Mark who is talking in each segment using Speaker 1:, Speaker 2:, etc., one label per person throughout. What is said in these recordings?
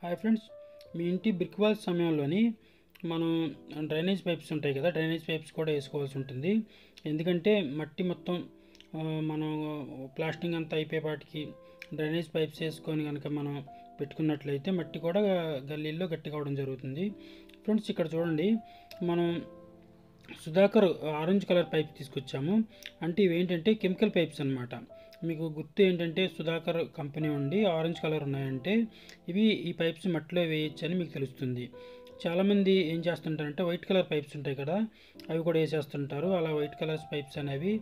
Speaker 1: Hi friends, మీ ఇంటి brick wall సమయంలోని మనం drainage pipes ఉంటాయి కదా, డ్రైనేజ్ పైప్స్ కూడా వేసుకోవాల్సి ఉంటుంది. ఎందుకంటే మట్టి మొత్తం మనం ప్లాస్టింగ్ అంతా అయిపోయేపాటికి డ్రైనేజ్ పైప్స్ వేసుకొని కనుక మనం పెట్టుకున్నట్లయితే మట్టి కూడా గల్లీల్లో గట్టి కావడం జరుగుతుంది. ఫ్రెండ్స్, ఇక్కడ చూడండి, మనం సుధాకర్ ఆరెంజ్ కలర్ పైప్ తీసుకొచ్చాము. అంటే ఇవేంటంటే కెమికల్ పైప్స్ అనమాట. మీకు గుర్తు ఏంటంటే సుధాకర్ కంపెనీ ఉండి ఆరెంజ్ కలర్ ఉన్నాయంటే ఈ పైప్స్ మట్టిలో వేయచ్చు అని మీకు తెలుస్తుంది. చాలామంది ఏం చేస్తుంటారంటే వైట్ కలర్ పైప్స్ ఉంటాయి కదా, అవి కూడా వేసేస్తుంటారు. అలా వైట్ కలర్స్ పైప్స్ అనేవి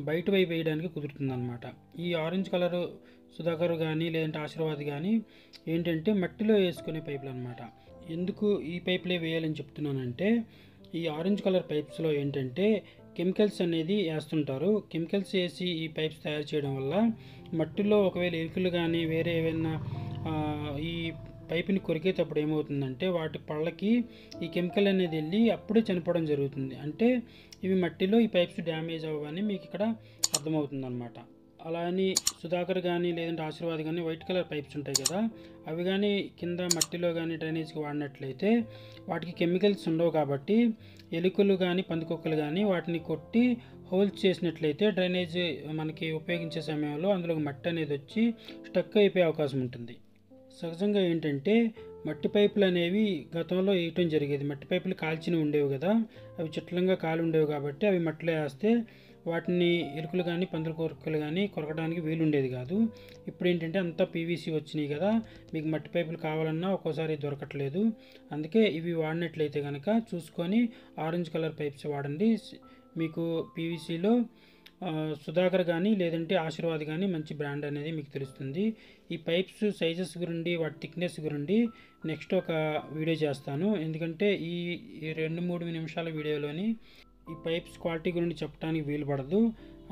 Speaker 1: బయట వైపు వేయడానికి కుదురుతుంది అనమాట. ఈ ఆరెంజ్ కలరు సుధాకర్ కానీ లేదంటే ఆశీర్వాద్ కానీ ఏంటంటే మట్టిలో వేసుకునే పైపులు అనమాట. ఎందుకు ఈ పైపులే వేయాలని చెప్తున్నానంటే, ఈ ఆరెంజ్ కలర్ పైప్స్లో ఏంటంటే కెమికల్స్ అనేది వేస్తుంటారు. కెమికల్స్ వేసి ఈ పైప్స్ తయారు చేయడం వల్ల మట్టిలో ఒకవేళ ఎలుకలు కానీ వేరే ఏమైనా ఈ పైపుని కొరికేటప్పుడు ఏమవుతుందంటే వాటి పళ్ళకి ఈ కెమికల్ అనేది వెళ్ళి అప్పుడే చనిపోవడం జరుగుతుంది. అంటే ఇవి మట్టిలో ఈ పైప్స్ డ్యామేజ్ అవ్వని మీకు ఇక్కడ అర్థమవుతుంది అనమాట. అలా అని సుధాకర్ కానీ లేదంటే ఆశీర్వాద్ కానీ వైట్ కలర్ పైప్స్ ఉంటాయి కదా, అవి కానీ కింద మట్టిలో కానీ డ్రైనేజ్కి వాడినట్లయితే వాటికి కెమికల్స్ ఉండవు కాబట్టి ఎలుకలు కానీ పందికొక్కలు కానీ వాటిని కొట్టి హోల్స్ చేసినట్లయితే డ్రైనేజ్ మనకి ఉపయోగించే సమయంలో అందులో మట్టి అనేది వచ్చి స్టక్ అయిపోయే అవకాశం ఉంటుంది. సహజంగా ఏంటంటే మట్టి పైపులు అనేవి గతంలో వేయటం జరిగేది. మట్టి పైపులు కాల్చినవి ఉండేవి కదా, అవి చిట్లంగా కాలి ఉండేవి కాబట్టి అవి మట్టిలో వేస్తే వాటిని ఎలుకలు కానీ పందుల కొరకలు కానీ కొరకడానికి వీలు ఉండేది కాదు. ఇప్పుడు ఏంటంటే అంతా పీవీసీ వచ్చినాయి కదా, మీకు మట్టి పైపులు కావాలన్నా ఒక్కోసారి దొరకట్లేదు. అందుకే ఇవి వాడినట్లయితే కనుక చూసుకొని ఆరెంజ్ కలర్ పైప్స్ వాడండి. మీకు పీవీసీలో సుధాకర్ కానీ లేదంటే ఆశీర్వాద్ కానీ మంచి బ్రాండ్ అనేది మీకు తెలుస్తుంది. ఈ పైప్స్ సైజెస్ గురించి వాటి థిక్నెస్ గురించి నెక్స్ట్ ఒక వీడియో చేస్తాను. ఎందుకంటే ఈ 2-3 నిమిషాల వీడియోలోని ఈ పైప్స్ క్వాలిటీ గురించి చెప్పడానికి వీలు పడదు.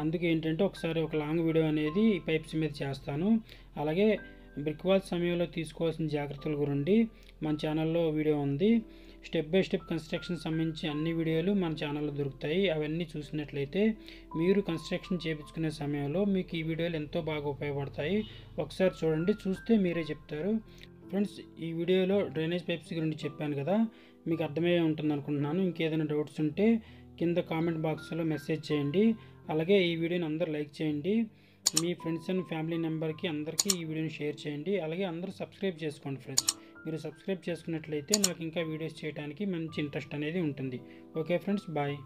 Speaker 1: అందుకే ఏంటంటే ఒకసారి ఒక లాంగ్ వీడియో అనేది ఈ పైప్స్ మీద చేస్తాను. అలాగే బ్రిక్ వాల్ సమయంలో తీసుకోవాల్సిన జాగ్రత్తల గురించి మన ఛానల్లో వీడియో ఉంది. స్టెప్ బై స్టెప్ కన్స్ట్రక్షన్ సంబంధించి అన్ని వీడియోలు మన ఛానల్లో దొరుకుతాయి. అవన్నీ చూసినట్లయితే మీరు కన్స్ట్రక్షన్ చేయించుకునే సమయంలో మీకు ఈ వీడియోలు ఎంతో బాగా ఉపయోగపడతాయి. ఒకసారి చూడండి, చూస్తే మీరే చెప్తారు. ఫ్రెండ్స్, ఈ వీడియోలో డ్రైనేజ్ పైప్స్ గురించి చెప్పాను కదా, మీకు అర్థమయ్యే ఉంటుంది అనుకుంటున్నాను. ఇంకేదైనా డౌట్స్ ఉంటే కింద కామెంట్ బాక్స్లో మెసేజ్ చేయండి. అలాగే ఈ వీడియోని అందరూ లైక్ చేయండి. మీ ఫ్రెండ్స్ అండ్ ఫ్యామిలీ మెంబర్కి అందరికీ ఈ వీడియోని షేర్ చేయండి. అలాగే అందరూ సబ్స్క్రైబ్ చేసుకోండి ఫ్రెండ్స్. మీరు సబ్స్క్రైబ్ చేసుకున్నట్లయితే నాకు ఇంకా వీడియోస్ చేయడానికి మంచి ఇంట్రెస్ట్ అనేది ఉంటుంది. Okay friends, bye.